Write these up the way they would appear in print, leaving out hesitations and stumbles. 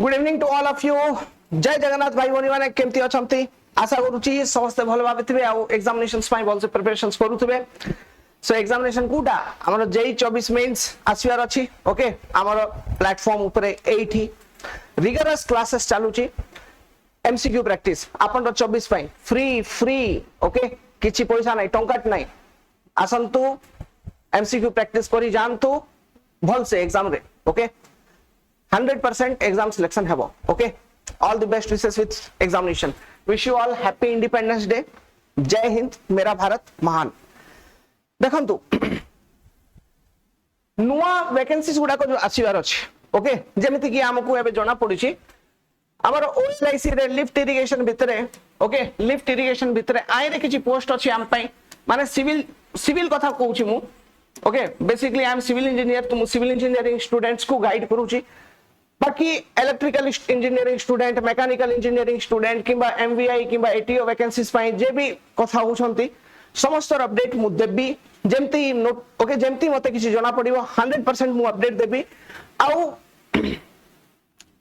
Good evening to all of you. जय जगन्नाथ भाई भौणी माने केमती अछंती आशा करूची समस्त भल भाबे थिबे आ एग्जामिनेशंस पाई भल से प्रिपरेशंस करूथिबे। सो एग्जामिनेशन कोटा हमर जेई 24 मेंस आसीवार अछि। ओके हमर प्लेटफॉर्म ऊपर एठी रिगरस क्लासेस चालूची एमसीक्यू प्रैक्टिस आपन 24 पाई फ्री ओके किछि पैसा नै टंकाट नै आसंतु एमसीक्यू प्रैक्टिस करी जानतु भल से एग्जाम रे। Okay 100% exam selection have okay all the best wishes with examination wish you all happy independence day जय हिंद मेरा भारत महान। देखंतु नुआ वैकेंसीज गुडा को जो आसीवार अछि ओके जेमिति कि हमकु एबे जणा पड़ुछि हमर ओएलआईसी रे लिफ्ट इरिगेशन भितरे ओके लिफ्ट इरिगेशन भितरे आइ रे किछि पोस्ट अछि हम पई माने सिविल कथा कहूछि मु okay basically I am civil engineer तो सिविल इंजीनियरिंग स्टूडेंट्स को गाइड करूछि बाकी electrical engineering student mechanical engineering student किंबा एमवीआई किंबा एटीओ वैकेंसीज पाई जे भी कथा होछंती समस्त अपडेट मु देबी जेमती ओके जेमती मते किछि जणा पड़िबो 100% मु अपडेट देबी आउ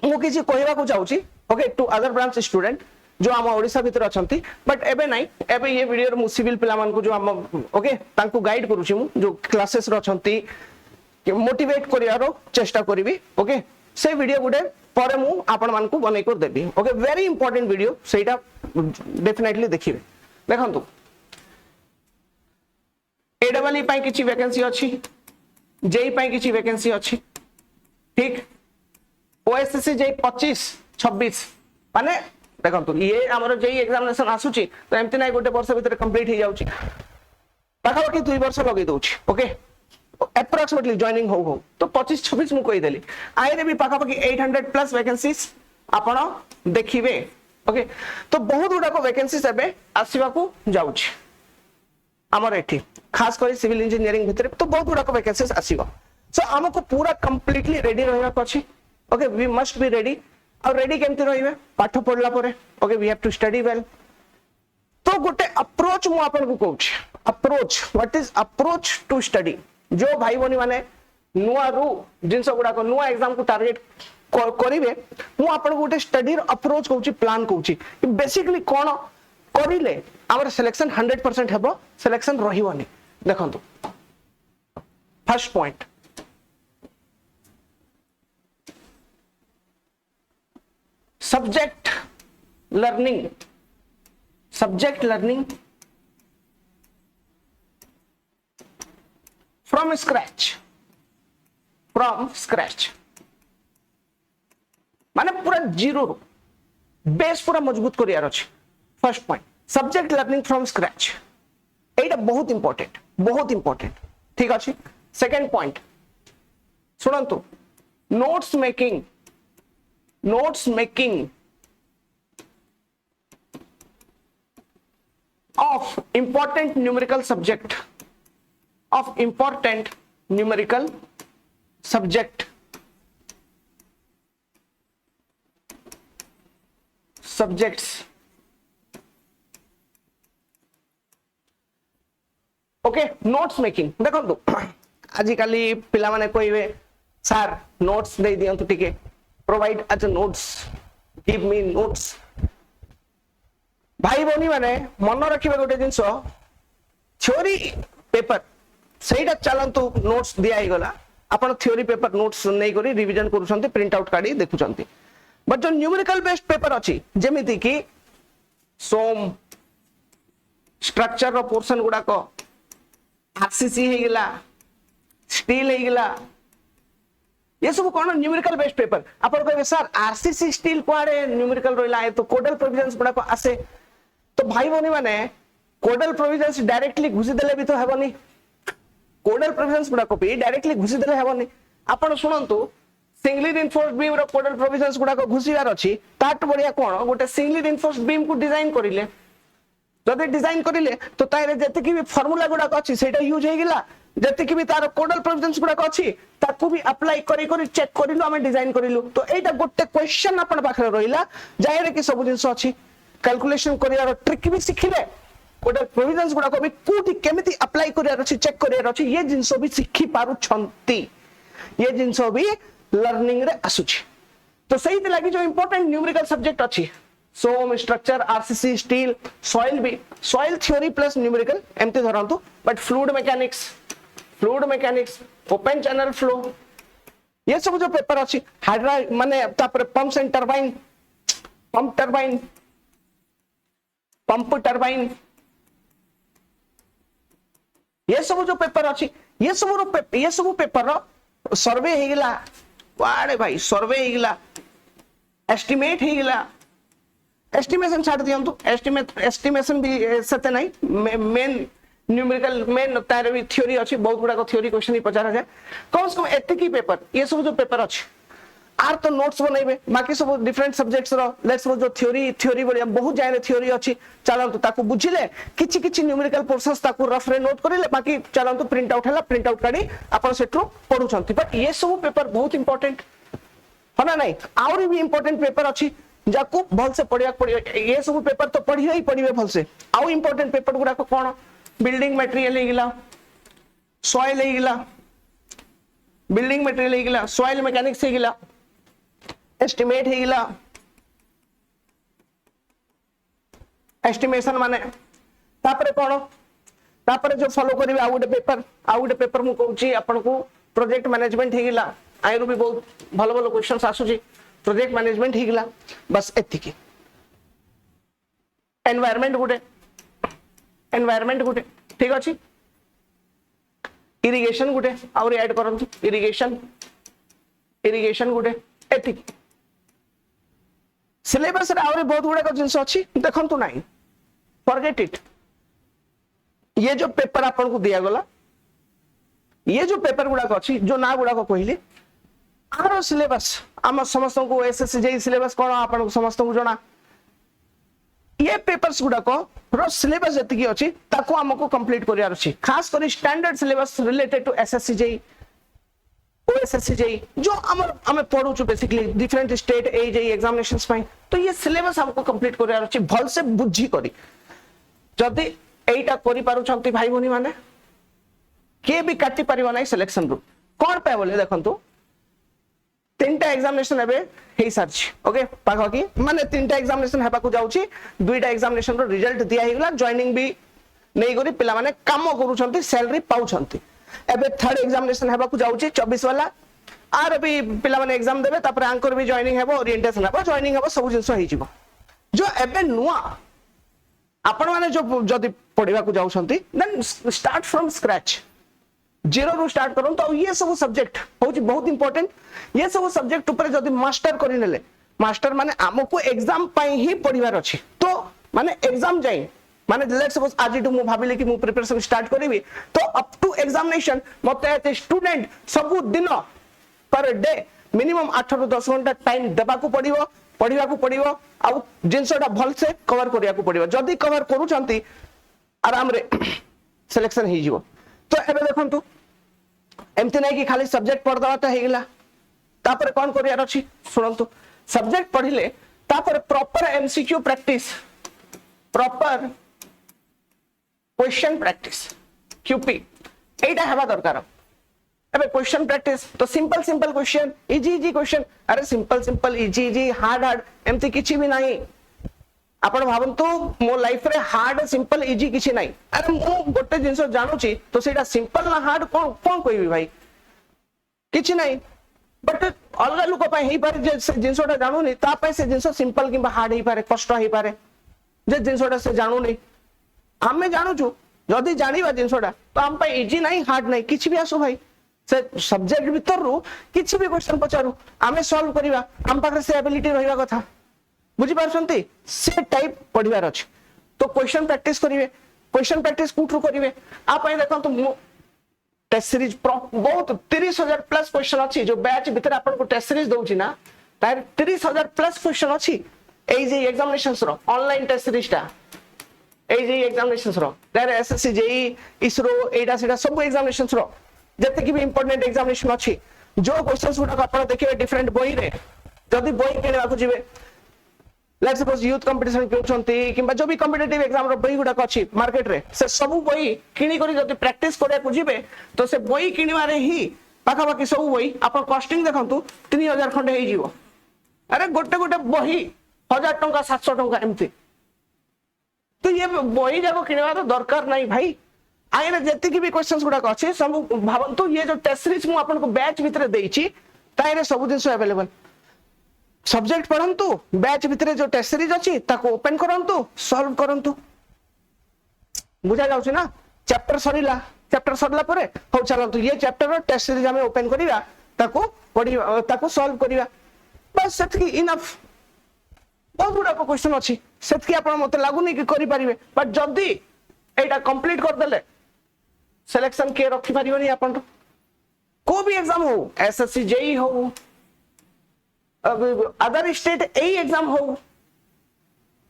मु किछि कहबा को चाहूची okay to other branch student जो हम ओडिसा भीतर अछंती बट एबे नाही एबे ये वीडियो रे मु सिविल पिला मान को जो हम ओके तांको गाइड करूची मु जो क्लासेस रे अछंती मोटिवेट करियारो चेष्टा करबी। ओके से वीडियो गुडे परे मु आपण मान को बनै कर देबी। ओके वेरी इंपोर्टेंट वीडियो सेटा डेफिनेटली देखिबे। देखंतु एडबलई पई किछि वैकेंसी अछि जेई पई किछि वैकेंसी अछि ठीक ओएसएससी जेई 25 26 माने देखंतु ये हमर जेई एग्जामिनेशन आसुची तो एमति नै गोटे वर्ष भीतर कंप्लीट हो जाउची पाखा कि 2 वर्ष लगे दउची। ओके approximately joining हो तो 25 26 मु कहि देली आइ रे भी पाखा पाखी 800 प्लस वैकेंसीज आपण देखिबे। ओके तो बहुत गुडा को वैकेंसीज एबे आसीबा को जाउछ हमर एठी खास करी सिविल इंजीनियरिंग भितर तो बहुत गुडा को वैकेंसीज आसीबा। सो हमको पूरा कंप्लीटली रेडी रहबा अछि। Okay we must be ready और रेडी केमति रहिबे पाठ पढला परे। Okay we have to study well तो गोटे अप्रोच मु आपन को कहूछ approach what is approach to study जो भाई बनी माने नुआ रू जिनस गुडा को नुआ एग्जाम को टारगेट करिवे मु आपन गोटे स्टडी अप्रोच कहूची प्लान कहूची बेसिकली कोन करिले हमर सिलेक्शन 100% हेबो सिलेक्शन रहिवनी। देखंतु first point subject learning from scratch माने पूरा जीरो रो बेस पूरा मजबूत करियार अछि। First point subject learning from scratch एटा बहुत इंपोर्टेंट ठीक अछि। सेकंड पॉइंट सुनंतु notes making of important numerical subject subjects okay notes making देखंतु आजि काली पिला माने कहिबे सर नोट्स दे दियंतु टिके provide as a notes give me notes भाई बनी माने मन रखिबे गोटे जिंस थ्योरी पेपर सेटा चलंतु नोट्स दिया ही गला आपण थ्योरी पेपर नोट्स नै करी रिवीजन करूछंती प्रिंट आउट काढी देखुछंती बट जो न्यूमेरिकल बेस्ड पेपर अछि जेमिति कि सोम स्ट्रक्चर रो पोर्शन गुडा को आरसीसी हे गेला स्टील हे गेला ये सब कोन न्यूमेरिकल बेस्ड पेपर आपण कहबे सर आरसीसी स्टील कोआडे न्यूमेरिकल रोइला है तो कोडल प्रोविजंस गुडा को आसे तो भाई बनी माने कोडल प्रोविजंस डायरेक्टली घुसी देले भी तो हेबनी कोडल प्रोविजंस गुडा को भी डायरेक्टली घुसी देले हेबनी आपण सुनंतु सिंगली रिइंफोर्स्ड बीम रो कोडल प्रोविजंस गुडा को घुसीवार अछि ताट बढ़िया कोन गोटे सिंगली रिइंफोर्स्ड बीम को डिजाइन करिले जदि डिजाइन करिले तो तारे जते कि भी फार्मूला गुडा को अछि सेटा यूज हे गेला जते कि भी तार कोडल प्रोविजंस गुडा को अछि ताकू भी अप्लाई करी चेक करिलु हम डिजाइन करिलु तो एटा गोटे क्वेश्चन अपन पाखरे रहिला जायरे कि सब जिंस अछि कैलकुलेशन करियार ट्रिक भी सिखिले कोडल प्रोविजंस गुडा को भी कोठी केमिति अप्लाई करियार अछि चेक करियार अछि ये जिंस भी सिखि पारु छंती ये जिंस भी लर्निंग रे आसुछि तो सही लगी जो इंपोर्टेंट न्यूमेरिकल सब्जेक्ट अच्छी सोम स्ट्रक्चर आरसीसी स्टील सॉइल भी सॉइल थ्योरी प्लस न्यूमेरिकल एमती धरंतु but fluid mechanics open channel flow ये सब जो पेपर अच्छी हाइड्रा माने तापर pumps and turbine pump turbine ये सब जो पेपर अच्छी ये सब पेपर सर्वे हेगला वाड़े भाई सर्वे हेगला एस्टिमेट हेगला एस्टिमेशन छाड़ दियंतु एस्टिमेशन भी सते नहीं मेन न्यूमेरिकल मेन तार भी थ्योरी अच्छी बहुत गुड़ा थ्योरी क्वेश्चन ही पचारा जाए कम से कम एतिकी पेपर ये सब जो पेपर अच्छी आर तो नोट्स बनइबे बाकी सब डिफरेंट सब्जेक्ट्स रो लेट्स सपोज जो थ्योरी बड़िया बहुत जाय थ्योरी अच्छी चलंतु ताकू बुझिले किछि किछि न्यूमेरिकल पोर्शंस ताकू रफ रे नोट करिले बाकी चलंतु प्रिंट आउट हला प्रिंट आउट काडी आपण सेट्रो पढुछंती बट ये सब पेपर बहुत इंपोर्टेंट हना नहीं आउरी भी इंपोर्टेंट पेपर अच्छी जाकू भल से पढ़िया पड़ियो ये सब पेपर तो पढ़ियो ही पढ़िबे भल से आउ इंपोर्टेंट पेपर गुडा को कोन बिल्डिंग मटेरियल हेगिला सॉइल हेगिला बिल्डिंग मटेरियल हेगिला सॉइल मैकेनिक्स हेगिला एस्टिमेट हेगिला एस्टिमेशन माने तापरे कोन तापरे जो फॉलो करिवे आउ गुडे पेपर मु कहूची आपन को प्रोजेक्ट मैनेजमेंट हेगिला आइरो भी बहुत भलो भलो क्वेश्चंस आसुची प्रोजेक्ट मैनेजमेंट हेगिला बस एतिकी एनवायरनमेंट गुटे ठीक अछि इरिगेशन गुटे और ऐड करंतु इरिगेशन गुटे एतिकी सिलेबस रे और बहुत गुडा जिंस अछि देखंतु नाही फॉरगेट इट ये जो पेपर आपन को दिया गला ये जो पेपर गुडा अछि जो ना गुडा को कहली आरो सिलेबस आम समस्त को एसएससी जेई सिलेबस कोन आपन समस्त को जणा ये पेपर्स गुडा को रो सिलेबस जति की अछि ताको हमको कंप्लीट करियार अछि खास करी standard syllabus related to SSC JE OSSC JE जो हम पढु छु बेसिकली डिफरेंट स्टेट ए जेई एग्जामिनेशंस पाई तो ये सिलेबस हमको कंप्लीट करियार अछि भल से बुझी करी जदी एटा करि पारु छंती भाई भनी माने के भी काटी परिबो नै सिलेक्शन रूट कोन पे बोले देखंतु तीनटा एग्जामिनेशन हेबे हे सर्च ओके पाखा की माने तीनटा एग्जामिनेशन हेबा को जाउची दुईटा एग्जामिनेशन रो रिजल्ट दिया हेगला जॉइनिंग भी नै करी पिला माने काम करू छंती सैलरी पाउ छंती एबे थर्ड एग्जामिनेशन हेबा को जाउची 24 वाला आर भी पिला माने एग्जाम देबे तापर आंकर भी जॉइनिंग हेबो ओरिएंटेशन हेबो जॉइनिंग हेबो सब जिंस हे जिवो जो एबे नुआ आपण माने जो जदी पढिबा को जाउ छंती then start from scratch zero रू स्टार्ट करूँ तो ये सब सब्जेक्ट होची बहुत इंपोर्टेंट ये सब सब्जेक्ट ऊपर जदी मास्टर करि नेले मास्टर माने हमको एग्जाम पाई ही पढिबार अछि तो माने एग्जाम जाई माने लेट्स सपोज आज मु भाबिले कि मु प्रिपरेशन स्टार्ट करिवि तो अप टू एग्जामिनेशन मते एते स्टूडेंट सब दिन पर डे मिनिमम 8 ରୁ 10 घंटा टाइम देबा को पड़िबो पढिबा को पड़िबो आ जिंसटा भल से कवर करिया को पड़िबो जदी कवर करू छंती आराम रे सिलेक्शन ही जिवो तो एबे देखंतु एमती नहीं कि खाली सब्जेक्ट पढ़ दवा तो हेगला तापर कोन करियार अछि सुनंतु सब्जेक्ट पढ़िले तापर proper MCQ practice proper question practice QP एटा हेबा दरकार एबे क्वेश्चन प्रैक्टिस तो सिंपल क्वेश्चन इजी क्वेश्चन अरे सिंपल इजी हार्ड एमती किछि भी नहीं आपण भावंतु मो लाइफ रे हार्ड सिंपल इजी किछि नाही अरे मु गोटे जिंस जानुची तो सेटा सिंपल ना हार्ड कोन कहबी भाई किछि नाही बट अलगा लोक पय हेई पारे जे जिंसटा जानुनी ता पय से जिंस सिंपल किबा हार्ड हेई पारे कष्ट हेई पारे जे जिंसटा से जानुनी हमें जानुछु जदी जानिबा जिंसटा तो हम पय इजी नाही हार्ड नाही किछि भी आसु भाई से सब्जेक्ट भीतर रु किछि भी क्वेश्चन पचारू हमें सॉल्व करिवा हम पाखरे से एबिलिटी रहिबा कथा बुझी पारछंती से टाइप पढिबार अछि तो क्वेश्चन प्रैक्टिस करिवे क्वेश्चन प्रैक्टिस कुठरू करिवे आ पय देखंतु टेस्ट सीरीज बहुत 30,000 प्लस क्वेश्चन अछि जो बैच भीतर आपन को टेस्ट सीरीज दउची ना तार 30,000 प्लस क्वेश्चन अछि ए जे एग्जामिनेशंस रो ऑनलाइन टेस्ट सीरीज ता ए जे एग्जामिनेशंस रो तार एसएससी जेई इसरो एटा सेटा सब एग्जामिनेशंस रो जते कि भी इंपोर्टेंट एग्जामिनेशन अछि जो क्वेश्चंस गुडा आपन देखिबे डिफरेंट बोई रे जदी बोई केनबा को जिवे लेट्स सपोज यूथ कंपटीशन केउछंती किबा जो भी कॉम्पिटिटिव एग्जाम रो बही गुडा अछि मार्केट रे से सब बही किनी करी जदी प्रैक्टिस करिया को जिवे तो से बही किनिबारे ही पाखा बाकी सब बही आपन कॉस्टिंग देखंतु 3000 खंडे हे जिवो अरे गोटे गोटे बही 1000 टंका 700 टंका एमती तो ये बही जाक किणवार दरकार नहीं भाई आईने जेतिकी भी क्वेश्चंस गुड़ाक अच्छे सब भावतु ये जो टेस्ट सीरीज मु आपनको बैच भितर देइछि ताइरे सब जिंस अवेलेबल सब्जेक्ट पढ़ंतु बैच भितर जो टेस्ट सीरीज अछि ताको ओपन करंतु सॉल्व करंतु बुझा जाउछि ना चैप्टर सरिला परे हो चलंतु ये चैप्टर रो टेस्ट सीरीज हमें ओपन करिवा ताको पढ़िवा ताको सॉल्व करिवा बस सेतकी इनफ बहुत गुड़ा क्वेश्चन अच्छी सेतकी आपण मते लागुनी कि करि परिबे बट जदी एटा कंप्लीट कर देले सिलेक्शन के रखि परिबनी आपण को भी एग्जाम हो एसएससी जेई हो अदर स्टेट एई एग्जाम हो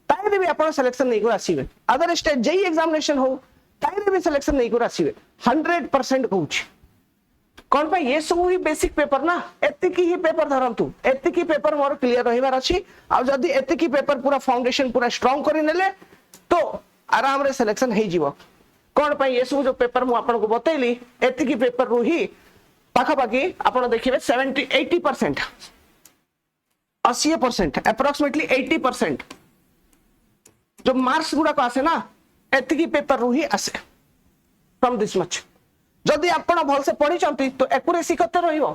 ताइरे भी आपण सिलेक्शन नहीं को आसीबे अदर स्टेट जेई एग्जामिनेशन हो ताइरे भी सिलेक्शन नहीं को आसीबे 100% कहूची कौन पे ये सब ही बेसिक पेपर ना एतिकी ही पेपर धरंतु एतिकी पेपर मोर क्लियर रहिबार अछि आ जदी एतिकी पेपर पूरा फाउंडेशन पूरा स्ट्रांग करि नेले तो आराम रे सिलेक्शन हे जीवो कौन पे ये सब जो पेपर मु आपन को बतैली एतिकी पेपर रु ही पाखा पाखी आपन देखिबे 70-80% 80% अप्रोक्सीमेटली 80% जो मार्क्स गुडा को आसे ना एतिकी पेपर रु ही आसे फ्रॉम दिस मच जदि आपण भल से पढ़ी चंती तो एक्यूरेसी कते रहिबो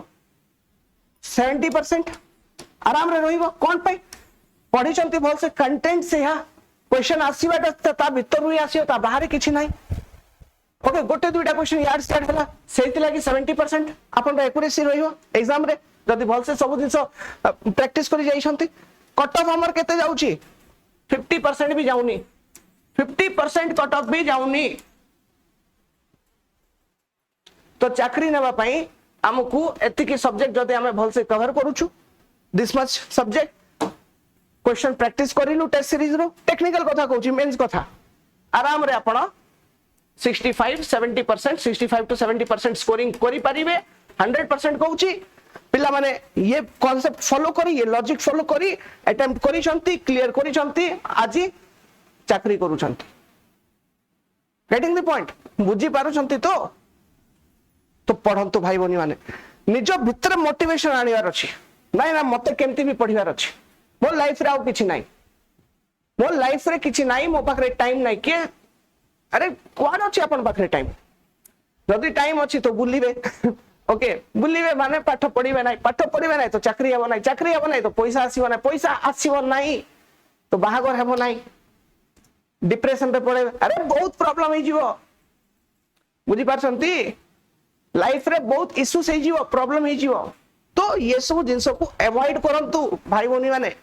70% आराम रे रहिबो कोन पे पढ़ी चंती भल से कंटेंट से हा क्वेश्चन आसीबाटा ता भीतर ही आसीयो ता बाहर किछि नाही ओके गोटे दुईटा क्वेश्चन यार स्टार्ट हला सेति लागि 70% आपण एक्यूरेसी रहिबो एग्जाम रे जदि भल से सब जिंस प्रैक्टिस करि जाई छंती कट ऑफ हमर केते जाउची 50% भी जाउनी 50% कट ऑफ भी जाउनी तो चाकरी नेबा पई हमकु एतिकी सब्जेक्ट जदि हमें भल से कवर करूछु this much subject question practice करिलु टेस्ट सीरीज रो टेक्निकल कथा कहूची मेंस कथा आराम रे आपण 65 to 70% स्कोरिंग करि परिबे 100% कहूची पिला माने ये कांसेप्ट फॉलो करी ये लॉजिक फॉलो करी अटेम्प्ट करी छंती क्लियर करी छंती आजी चाकरी करू छंती गेटिंग द पॉइंट बुझी पारु छंती तो पढ़ंतु भाई बनी माने निज भितर मोटिवेशन आनिवार अछि नाही ना मते केमती भी पढ़िवार अछि मो लाइफ रे आउ किछि नाही मो लाइफ रे किछि नाही मो पाखरे टाइम नाही के अरे कोन अछि अपन पाखरे टाइम जदी टाइम अछि तो बुलिबे ओके बुलिबे माने पाठ पढिबे नाही तो चाकरी हेबो नाही तो पैसा आसीबो नाही तो बाहागर हेबो नाही डिप्रेशन रे पड़े अरे बहुत प्रॉब्लम हे जीवो बुझी पारछंती लाइफ रे बहुत इश्यूज हे जीवो प्रॉब्लम हे जीवो तो ये सब जिंस को अवॉइड करंतु भाई बनी माने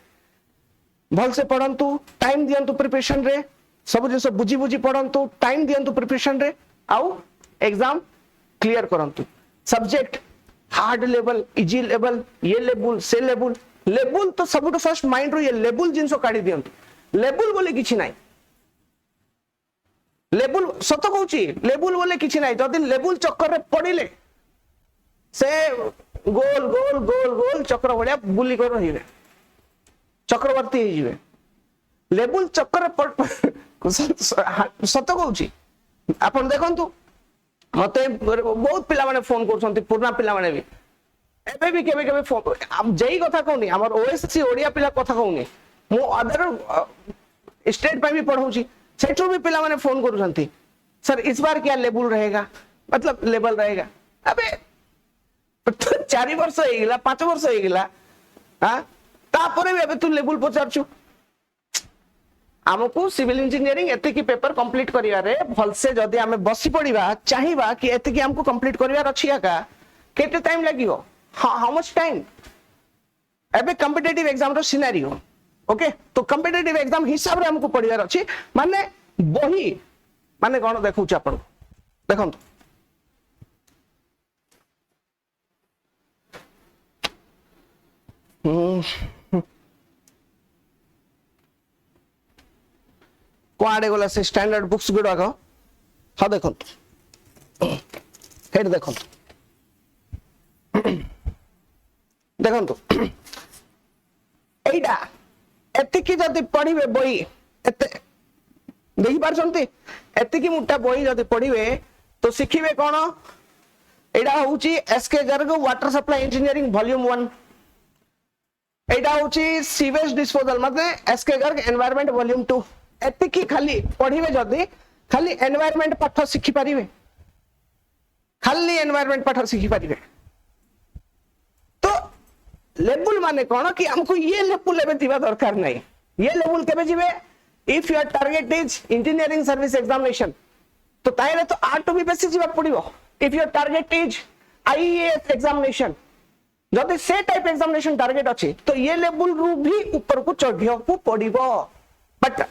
भल से पढ़ंतु टाइम दियंतु प्रिपरेशन रे सब जिंस बुझी बुझी पढ़ंतु टाइम दियंतु प्रिपरेशन रे आउ एग्जाम क्लियर करंतु subject hard level easy level ये लेवल से लेवल तो सब फर्स्ट माइंड रो ये लेवल जिंस काढी दियंतु लेवल बोले किछि नाही लेवल सत कहूची लेवल बोले किछि नाही जदि लेवल चक्कर रे पड़िले से गोल गोल गोल गोल चक्र भलिया बुली कर रहिबे चक्रवर्ती हे जिवे लेवल चक्कर सत कहूची आपण देखंतु मते बहुत पिला माने फोन करछंती पुरना पिला माने भी एबे भी केबे केबे फोन हम जेई कथा कहउनी हमर ओएससी ओडिया पिला कथा कहउनी मो अदर स्टेट पे भी पढौची सेठो भी पिला माने फोन करूछंती सर इस बार क्या लेवल रहेगा मतलब लेवल रहेगा अबे 4 वर्ष हे गेला 5 वर्ष हे गेला हां तापरे भी अबे तू लेवल पचारछु हमको सिविल इंजीनियरिंग एति की पेपर कंप्लीट करिया रे भल से जदी हमें बसी पड़ीबा चाहिबा कि एति की हमको कंप्लीट करिया रछिया का केते टाइम लागियो हाउ मच टाइम एबे कॉम्पिटिटिव एग्जाम रो सिनेरियो ओके तो कॉम्पिटिटिव एग्जाम हिसाब रे हमको पढ़ियार अछि माने बही माने कोन देखौछ आपण देखंतु कुआडे गला से स्टैंडर्ड बुक्स गुडा को हाँ देखंतु हेड देखंतु देखंतु एइडा एतिकी जदि पढ़िबे बही एते देखि पारछंती एतिकी मुटा बही जदि पढ़िबे तो सिखिबे कोन एडा होउची S K Garg water supply engineering volume 1 एटा होची सीवेज डिस्पोजल मतलब एसके गर्ग एनवायरनमेंट वॉल्यूम 2 एतिकी खाली पढ़िबे जदी खाली एनवायरनमेंट पाठ शिखि परिबे खाली एनवायरनमेंट पाठ शिखि परिबे तो लेवल माने कोन कि हमको ये लेवल लेबे दिबा दरकार नहीं ये लेवल केबे जिबे if your target is engineering service examination तो ताइले तो आर्ट भी बेसी जिबा पड़िबो if your target is IAS examination जदि से टाइप एग्जामिनेशन टारगेट अच्छी तो ये लेवल रु भी ऊपर को चढ़िया को पड़िबो बट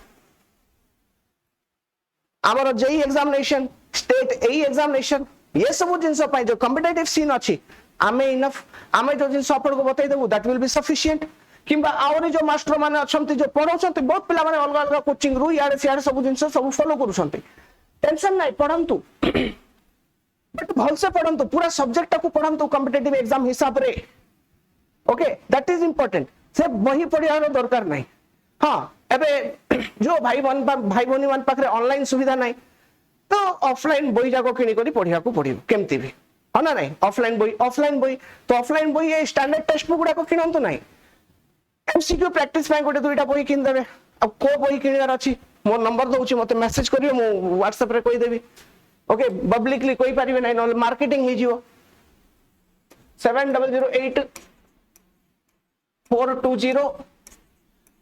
आमर जेई एग्जामिनेशन स्टेट एई एग्जामिनेशन ये सब जिनस पाई जो कॉम्पिटिटिव सीन अच्छी आमे इनफ आमे जो जिनस आपन को बताई देबो दैट विल बी सफिशिएंट किंबा आउरी जो मास्टर माने अछंती जो पढौछंती बहुत पिला माने अलग अलग कोचिंग रु यार सियार सब जिनस सब फॉलो करूछंती टेंशन नाही पढंतु बट भल से पढंतु पूरा सब्जेक्ट को पढंतु कॉम्पिटिटिव एग्जाम हिसाब रे ओके दैट इज इंपोर्टेंट से बही पढियार दरकार नाही हां एबे जो भाई बहनी मान पाखरे ऑनलाइन सुविधा नाही तो ऑफलाइन बही जाको किनी करी पढिया को पढियो केमती भी हो ना नहीं ऑफलाइन बही तो ऑफलाइन बही ये स्टैंडर्ड टेक्स्ट बुक गुडा को किनंतु नाही एमसीक्यू प्रैक्टिस ପାଇଁ गोटे दुईटा बही किन देबे अब को बही किनियार अछि मो नंबर दउछि मते मेसेज करियो मो व्हाट्सएप रे कहि देबी ओके पब्लिकली कोई पारिबे नाही न मार्केटिंग हे जिवो 7008 420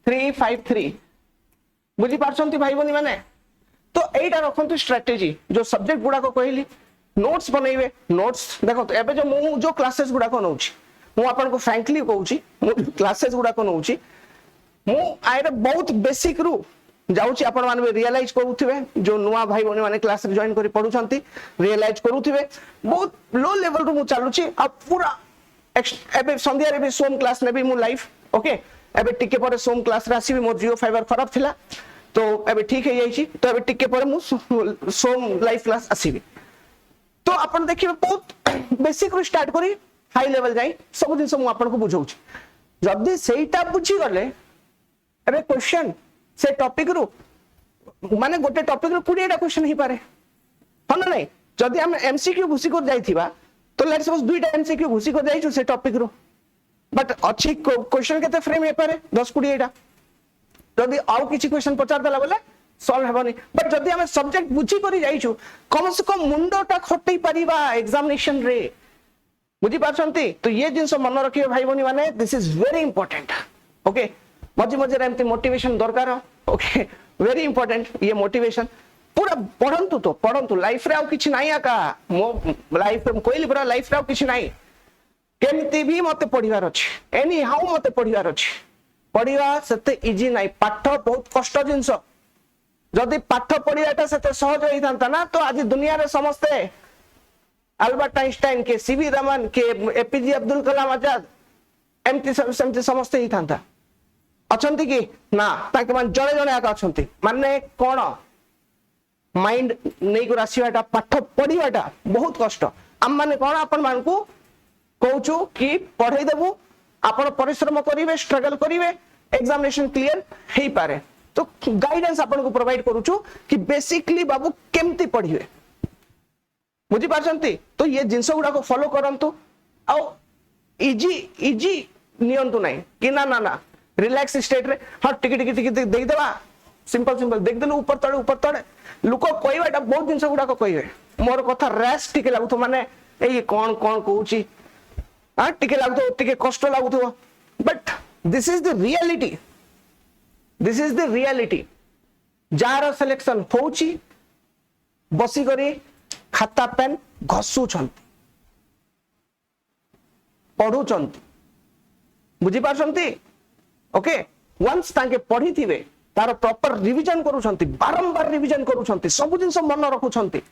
353 बुझी पारछंती भाई बनी माने तो एटा रखंतु स्ट्रेटजी जो सब्जेक्ट गुडा को कहली नोट्स बनैबे नोट्स देखो तो एबे जो मु जो क्लासेस गुडा को नउछि मु आपन को फ्रैंकली कहूछि मु क्लासेस गुडा को नउछि मु आइरे बहुत बेसिक रु जाउछि आपण माने रियलाइज करूथिबे जो नुवा भाई बनी माने क्लास रे जॉइन करी पढुछंती रियलाइज करूथिबे बहुत लो लेवल रु मु चालुछि आ पूरा एबे संध्या रे भी सोम क्लास नेबी मु लाइव ओके एबे टिके पर सोम क्लास रे आसीबी मोर जियो फाइबर खराब थिला तो एबे ठीक है जाइछि तो एबे टिके पर मु सोम लाइव क्लास आसीबी तो आपण देखिबे बहुत बेसिक रु स्टार्ट करी हाई लेवल जाई सब दिन मु आपण को बुझौछि जदी सेटा बुझी गले एबे क्वेश्चन से टॉपिक रु माने गोटे टॉपिक रु 20 टा क्वेश्चन ही पारे हो ना नहीं जदी हम एमसीक्यू घुसी कर जाइथिबा तो लेट्स सपोज दुईटा एमसीक्यू घुसी कर जाइछु से टॉपिक रु बट अच्छी क्वेश्चन केते फ्रेम हे पारे 10 20 टा जदी आउ किछि क्वेश्चन पचार देला बोले सॉल्व हेबनी बट जदी हम सब्जेक्ट बुझी करी जाइछु कम से कम मुंडोटा खटै परिबा एग्जामिनेशन रे बुझी पाछंती तो ये जिंस मन रखिबे भाई बनी माने this is very important okay मजे मजे एमती मोटिवेशन दरकार ओके वेरी इंपोर्टेंट ये मोटिवेशन पूरा पढ़ंतु लाइफ रे आउ किछि नाही आका मो लाइफ रे कोइली पूरा लाइफ रे आउ किछि नाही केमती भी मते पढिवार अछि एनी हाउ मते पढिवार अछि पढिवा सेते इजी नाही पाठ बहुत कष्ट जिंस जदी पाठ पढियाटा सेते सहज होई थांता ना तो आज दुनिया रे समस्ते अल्बर्ट आइंस्टाइन के सीवी रमन के एपीजे अब्दुल कलाम आजाद एमती समस्ते समस्ते ही थांता अछंती कि ना ताके मान जणे जणे आका अछंती माने कोन माइंड नै को रासिवाटा पाठ पढिवाटा बहुत कष्ट हम माने कोन अपन मान को कहूछु कि पढै देबु आपण परिश्रम करिवे स्ट्रगल करिवे एग्जामिनेशन क्लियर हेई पारे तो गाइडेंस आपण को प्रोवाइड करूछु कि बेसिकली बाबू केमती पढिवे बुझी पारछंती तो ये जिंस गुडा को फॉलो करंतु आ इजी नियंतु नाही कि ना रिलैक्स स्टेट रे हां टिके देख देबा सिंपल देख देलु ऊपर तळे लुको कहबाटा बहुत जिंस गुडा को कहबे मोर कथा रेस्ट टिके लागु माने ए कोन कहूची हां टिके लागु टिके कष्ट लागु but this is the reality jar selection होची बसी करी खाता पेन घसु छंती पढु छंती बुझी पारछंती ओके वंस ताके पढी थिबे तार प्रॉपर रिवीजन करू छंती बारंबार रिवीजन करू छंती सब दिन मन रखु छंती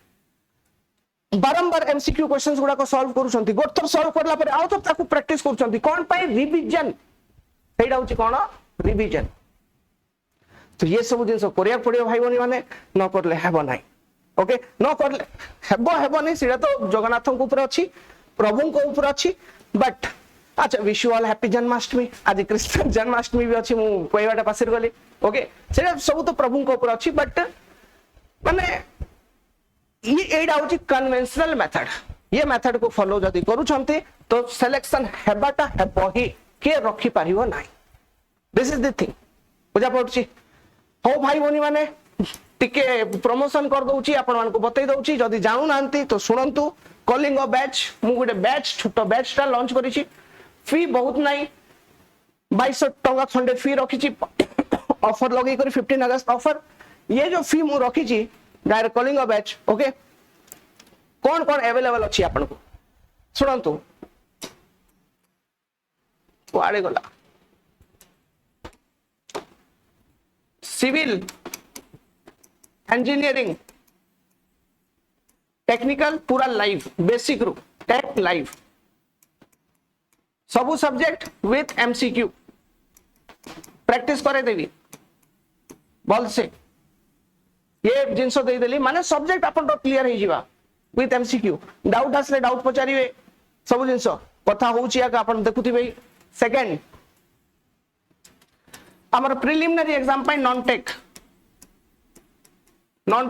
बारंबार एमसीक्यू क्वेश्चंस गुडा को सॉल्व करू छंती गोथर सॉल्व करला पर आउ तो ताकू प्रैक्टिस करू छंती कोन पाई रिवीजन सेडा होची कोन रिवीजन तो ये सब दिन करिया पड़ियो भाई बनी माने न करले हेबो नाही ओके न करले हेबो नहीं सीधा तो जगन्नाथ को ऊपर अच्छी प्रभु को ऊपर अच्छी बट अच्छा wish you all happy Janmashtami आज कृष्ण जन्माष्टमी भी अच्छी मु कहवाटा पासर गली ओके सेटा सब तो प्रभु को ऊपर अच्छी बट माने ये एडा होची कन्वेंशनल मेथड ये मेथड को फॉलो जदी करू छंती तो सिलेक्शन हेबाटा हेबो ही के रखी पारिबो नाही दिस इज द थिंग बुझा पड़ुची हो भाई भौणी माने टिके प्रमोशन कर दउची आपण मान को बतै दउची जदी जानु नांती तो सुनंतु कॉलिंग अ बैच मु गुटे बैच छोटो बैच टा लॉन्च करी छी फी बहुत नाही 2200 टका खंडे फी रखी छी ऑफर लगे करी 15 अगस्त ऑफर ये जो फी मु रखी छी direct calling a batch okay कौन कौन अवेलेबल अच्छी आपन को सुनंतु कुआड़े गला सिविल इंजीनियरिंग टेक्निकल पूरा लाइव बेसिक रू टेक लाइव सबू सब्जेक्ट विथ एमसीक्यू प्रैक्टिस करे देवी भल से ये जिनस दे देली माने सब्जेक्ट अपन क्लियर हो जिवा विथ एमसीक्यू डाउट आसले डाउट पचारिवे सब जिनस कथा होउची या अपन देखुथिबे सेकंड हमर प्रिलिमिनरी एग्जाम पाई नॉन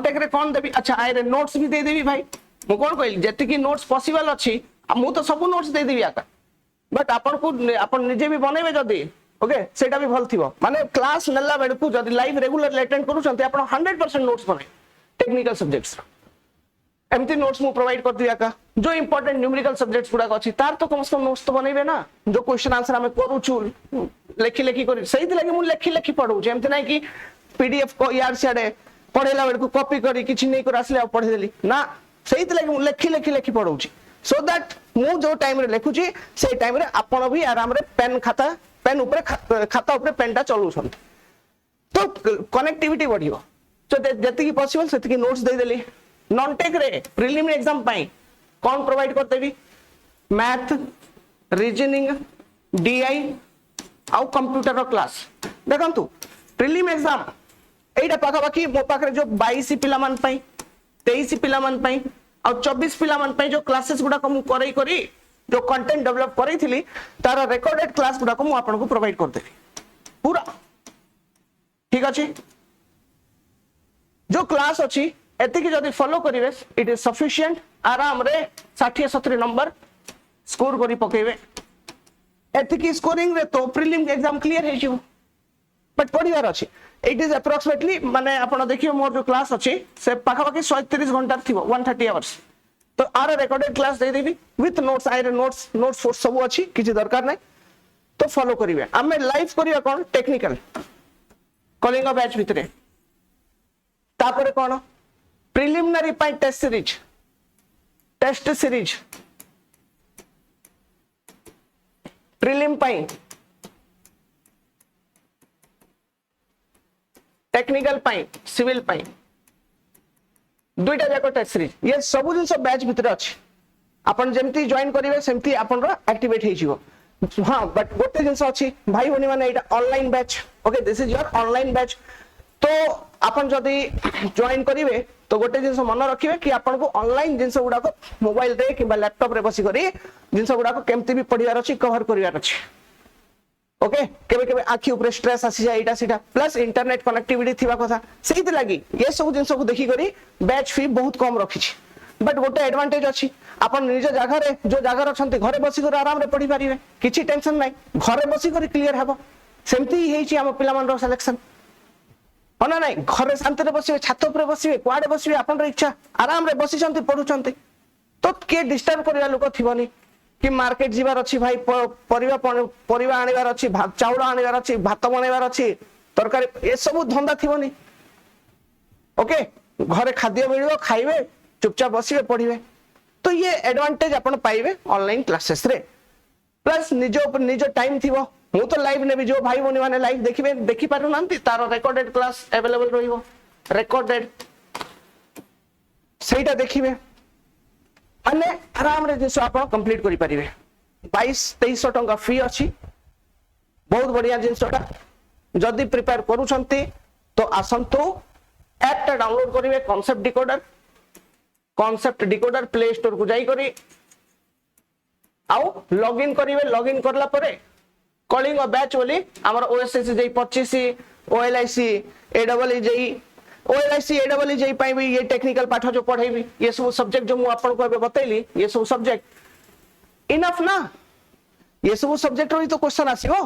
टेक रे कौन देबी अच्छा आए रे नोट्स भी दे देबी भाई मु कोन कहली जति की नोट्स पॉसिबल अछि मु तो सब नोट्स दे देबी आका बट अपन को अपन निजे भी बनेबे जदी ओके सेटा भी भल थिबो माने क्लास नल्ला बेडकू जदी लाइव रेगुलर अटेंड करू छंते अपन 100% नोट्स बने टेक्निकल सब्जेक्ट्स एमती नोट्स मु प्रोवाइड कर दिया का जो इंपोर्टेंट न्यूमेरिकल सब्जेक्ट्स गुडा अछि तार तो कम से कम नोट्स तो बनेबे ना जो क्वेश्चन आंसर हमें करू छु लेखि लेखि करी सही लगे मु लेखि लेखि पढू जे एमती नहीं कि पीडीएफ को यार सियाडे पढ़ेला बेडकू कॉपी करी किछि नहीं कर आसले पढ़े देली ना सही लगे मु लेखि लेखि लेखि पढू छी सो दैट मु जो टाइम रे लेखु छी से टाइम रे आपण भी आराम रे पेन ऊपर खाता ऊपर पेन टा चलू छन तो कनेक्टिविटी बढ़ियो तो जति की पॉसिबल सेति की नोट्स दे देली नॉन टेक रे प्रिलिमिनरी एग्जाम पाई कौन प्रोवाइड कर देबी मैथ रीजनिंग डीआई आउ कंप्यूटर रो क्लास देखंतु प्रिलिम एग्जाम एटा पाखा बाकी मो पाखरे जो 22 पिला मान पाई 23 पिला मान पाई और 24 पिला मान पाई जो क्लासेस गुडा को मु करई करी जो कंटेंट डेवलप करई थिली तार रिकॉर्डेड क्लास गुडा को मु आपन को प्रोवाइड कर देबी पूरा ठीक अछि जो क्लास अछि एतिकी जदी फॉलो करिवे इट इज सफिशिएंट आराम रे 60 70 नंबर स्कोर करी पकेबे एतिकी स्कोरिंग रे तो प्रीलिम एग्जाम क्लियर हे जिवो बट पढिवार अछि इट इज अप्रोक्सीमेटली माने आपण देखियो मोर जो क्लास अछि से पाखा पाखी 130 घंटा थिबो 130 आवर्स तो are recorded class they Devi with notes आइरे notes for सब अछि किछि दरकार नै तो फॉलो करिवे हमें लाइव करिया कोन टेक्निकल कॉलिंग अ बैच भितरे तापरे कोन प्रिलिमिनरी पाई टेस्ट सीरीज प्रिलिम पाई टेक्निकल पाई सिविल पाई दुईटा जाक टेस्ट सीरीज ये सब जिन बैच भितर अच्छी आपन जेमती जॉइन करिवे सेमती आपन रो एक्टिवेट हे जिवो हां बट गोटे जिंस अच्छी भाई भनी माने एटा online batch okay this is your online batch तो आपन जदी जॉइन करिवे तो गोटे जिंस मन रखिवे कि आपन को ऑनलाइन जिंस गुडा को मोबाइल रे किबा लैपटॉप रे बसी करी जिंस गुडा को केमती भी पढियार अछि कवर करिवार अछि ओके केबे केबे आखि ऊपर स्ट्रेस आसी जाय एटा सीटा प्लस इंटरनेट कनेक्टिविटी थिबा कथा सेहित लागि ये सब जिंस को देखि करी बैच फी बहुत कम रखी छी बट गोटे एडवांटेज अछि आपन निज जगह रे जो जगह रछंती घरे बसी कर आराम रे पढि पारिवे किछि टेंशन नै घरे बसी कर क्लियर हेबो सेमती हेइ छी हम पिला मन रो सिलेक्शन ना नहीं घरे शांति बसवे छात ऊपर बसवे कुआडे बसवे आपन इच्छा आराम रे बसी छंती पढुछंती तो के डिस्टर्ब करिया लोक थिबनी कि मार्केट जीवार अछि भाई परिवा आनिवार अछि चाउल आनिवार अछि भात बनेवार अछि तरकारी ए सब धंदा थिबनी ओके घरे खाद्य मिलियो खाइबे चुपचाप बसिबे पढिबे तो ये एडवांटेज अपन पाइबे ऑनलाइन क्लासेस रे प्लस निजो टाइम थिबो मु तो लाइव ने भी जो भाई भनी माने लाइव देखिबे देखि पारु नांती तारो रिकॉर्डेड क्लास अवेलेबल रहिबो रिकॉर्डेड सेटा देखिबे माने आराम रे जिंस आप कंप्लीट करि परिबे 2200 टंका फी अछि बहुत बढ़िया जिंसटा जदी प्रिपेयर करू छंती तो आसंतु ऐप टा डाउनलोड करिवे कांसेप्ट डिकोडर प्ले स्टोर को जाई करी आउ लॉगिन करिवे लॉगिन करला परे कॉलिंग अ बैच बोली हमर ओएसएस जे 25 ओएलआईसी एडबल जे ओएलआईसी एडबल जे पाई भी ये टेक्निकल पाठ जो पढाइबी ये सब सब्जेक्ट जो मु आपन को बतैली ये सब सब्जेक्ट इनफ ना ये सब सब्जेक्ट रो तो क्वेश्चन आसीबो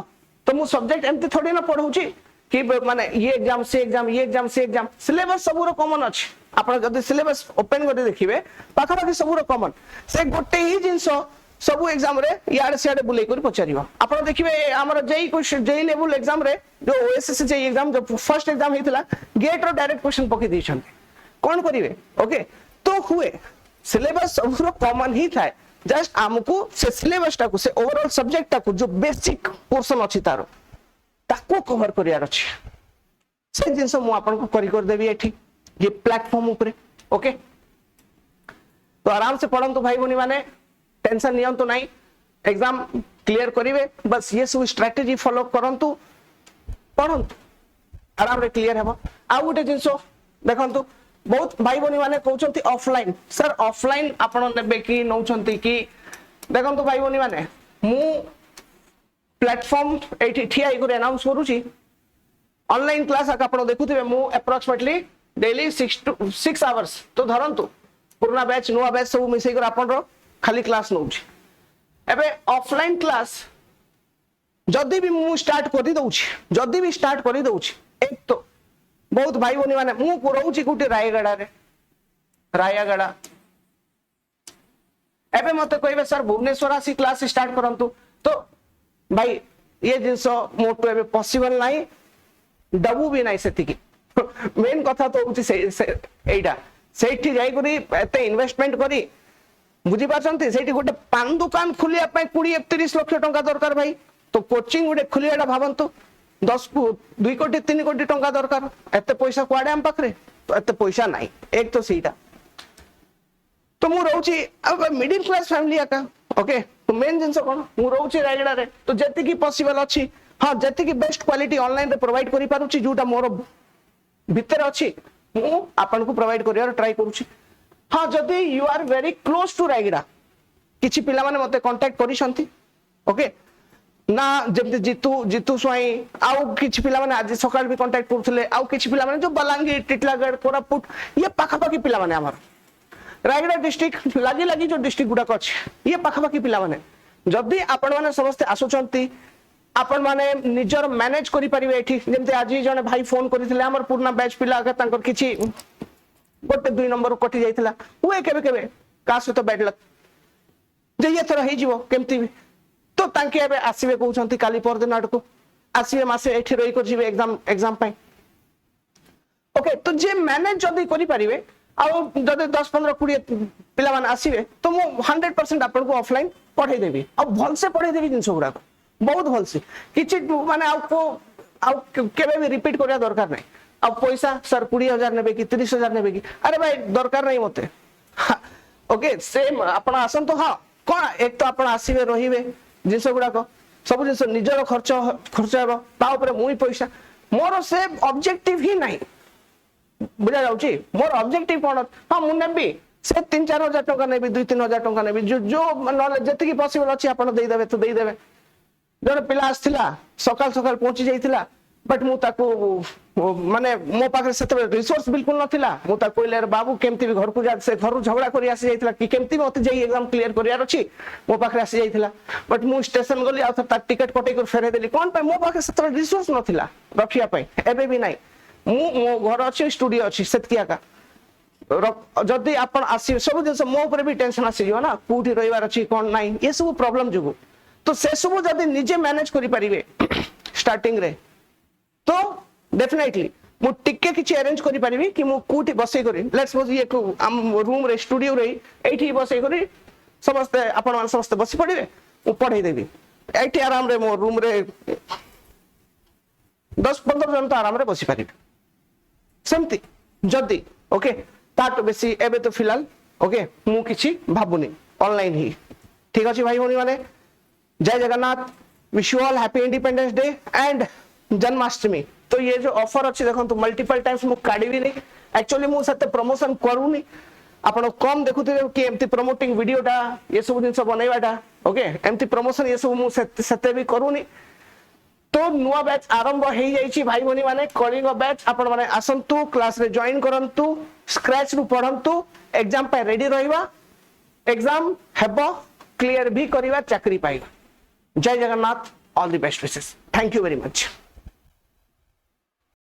तो मु सब्जेक्ट एमती थोड़ी ना पढ़ाऊची कि माने ये एग्जाम से एग्जाम ये एग्जाम से एग्जाम सिलेबस सबुरो कॉमन अछि आपण जदी सिलेबस ओपन कर देखिबे पाखा पाखी सबुरो कॉमन से गोटे ही जिंस सब एग्जाम रे यार सियाडे बुले कर पचारिबा आपण देखिबे हमर JE question JE level exam रे जो ओएसएससी जेई एग्जाम जो फर्स्ट एग्जाम हेतिला गेट रो डायरेक्ट क्वेश्चन पके दैछन कोन करिवे ओके तो हुए सिलेबस सबुरो कॉमन ही थाए जस्ट हमको से सिलेबस टा को से ओवरऑल सब्जेक्ट टा को जो बेसिक पोर्शन अछि तारो ताको कवर करियार अछि से जिंस मु आपन को करी कर देबी एठी ये प्लेटफॉर्म ऊपर ओके तो आराम से पढ़ंतु भाई बनी माने टेंशन नियंतु नहीं एग्जाम क्लियर करिवे बस ये सब स्ट्रेटजी फॉलो करंतु पढ़ंतु आराम रे क्लियर हेबो आ गुटे जिंस देखंतु बहुत भाई बनी माने कहउचंती ऑफलाइन सर ऑफलाइन आपण नेबे की नउचंती की देखंतु भाई बनी माने मु प्लेटफॉर्म एठी ठिया को अनाउंस करूची ऑनलाइन क्लास आपण देखुथिबे मु अप्रोक्सीमेटली डेली 6 आवर्स तो धरंतु पुराना बैच नुवा बैच सब मिसै कर आपण रो खाली क्लास नउची एबे ऑफलाइन क्लास जदी भी मु स्टार्ट करि दउची जदी भी स्टार्ट करि दउची एक तो बहुत भाई बनी माने मु रहउची गुटी रायगड़ा रे रायगड़ा एबे मते कहबे सर भुवनेश्वर आसी क्लास स्टार्ट करंतु तो भाई ये जिंस मोटो एबे पॉसिबल नाही डबू भी नाही सेति की मेन कथा तो होची से एटा सेठी जाई करी एते इन्वेस्टमेंट करी बुझी पाछंती सेठी गोटे पान दुकान खुलिया पय 20-30 लाख टंका दरकार भाई तो कोचिंग गोटे खुलियाडा भाबंतु 2 कोटी 3 कोटी टंका दरकार एते पैसा कुआडे हम पाखरे तो एते पैसा नाही एक तो सीटा तो मु रहउची अब मिडिल क्लास फैमिली आका ओके तो मेन जिंस कोन मु रहउची रायगड़ा रे तो जति की पॉसिबल अछि हां जति की बेस्ट क्वालिटी ऑनलाइन रे प्रोवाइड करि पारुची जोटा मोर भीतर अछि मु आपन को प्रोवाइड करियर ट्राई करूची हां जदी you are very close to Rayagada किछि पिला माने मते कांटेक्ट करिसंती ओके ना जब जीतू स्वाई आउ किछि पिला माने आज सकाळ भी कांटेक्ट करथले आउ किछि पिला माने जो बलांगीर टिटलागढ़ कोरापुट ये पाखा पाखी पिला माने हमर रायगड़ा डिस्ट्रिक्ट लागी लागी जो डिस्ट्रिक्ट गुडा अछि ये पाखा पाखी पिला माने जदी आपण माने समस्त आसुचंती आपण माने निजर मैनेज करि परिबे एठी जेमते आज जने भाई फोन करिथिले हमर पूर्ण बैच पिला के तांकर किछि गोटे 2 नंबर कटि जाइथिला हुए केबे केबे कास तो बैड लक जे ये थरा हे जीवो केमती भी तो तांके एबे आसीबे कहउछंती काली पर दिन आडको आसीबे मासे एठी रही कर जीवे एग्जाम पाई ओके तो जे मैनेज जदी करि परिबे आ जदी 10-15-20 पिला मान आसीबे तो मु 100% आपन को ऑफलाइन पढ़ाई देबी आ भल से पढ़ाई देबी जिंस गुडा बहुत भल से किछि माने आपको आ केबे भी रिपीट करिया दरकार नै अब पैसा सर 20,000 नेबे कि 30,000 नेबे कि अरे भाई दरकार नहीं मते ओके सेम आपण आसन तो हां कोन एक तो आपण आसीबे रहिबे जिंस गुडा को सब जिंस निजर खर्च हेबो ता ऊपर मुई पैसा मोर से ऑब्जेक्टिव ही नहीं बुझा जाउची मोर ऑब्जेक्टिव कोन हां मु नेबी से 3-4 हजार टका नेबी 2-3 हजार टका नेबी जो नॉलेज जति की पॉसिबल अछि आपण देई देबे तो देई देबे जने पिला आस्थिला सकाल सकाल पहुंची जाइथिला बट मु ताको माने मो पाखे सेते रिसोर्स बिल्कुल नथिला मु ता कोइले बाबू केमती भी घर को जा से घर झगड़ा करी आसी जाइथिला कि केमती मते जाई एग्जाम क्लियर करियार अछि मो पाखे आसी जाइथिला बट मु स्टेशन गली आ ता टिकट कटै कर फेरे देली कोन पे मो पाखे सेते रिसोर्स नथिला रखिया पई एबे भी नाही मो घर अछि स्टूडियो अछि सेतकिया का जदी आपण आसी सब दिन मो ऊपर भी टेंशन आसी जो ना कोठी रहिवार अछि कोन नाही ये सब प्रॉब्लम जुगु तो से सब जदी निजे मैनेज करि परिबे स्टार्टिंग रे तो डेफिनेटली मु टिके किछि अरेंज करि परिबी कि मु कोठी बसै करी लेट्स सपोज ये रूम रे स्टूडियो रे एठी बसै करी समस्त आपण मान समस्त बसी पड़िबे मु पढाई देबी एठी आराम रे मो रूम रे 10-15 जन तो आराम रे बसी परिबे सेमती जदी ओके ताट बेसी एबे तो फिलहाल ओके मु किछि भाबुनी ऑनलाइन ही ठीक अछि भाई भनी माने जय Jagannath wish you all happy independence day and Janmashtami तो ये जो ऑफर अच्छी देखो तो मल्टीपल टाइम्स मु काढी भी नहीं एक्चुअली मु सते प्रमोशन करूनी आपण कम देखुते कि एमती प्रमोटिंग वीडियोटा ये सब दिन बनैबाटा ओके एमती प्रमोशन ये सब मु सते भी करूनी तो नुआ बैच आरंभ हो जाइछि भाई भनी माने कलिंग बैच आपण माने आसंतु क्लास रे जॉइन करंतु स्क्रैच रु पढंतु एग्जाम पे रेडी रहिबा एग्जाम हेबो क्लियर भी करिबा चाकरी पाइबा जय Jagannath all the best wishes. Thank you very much.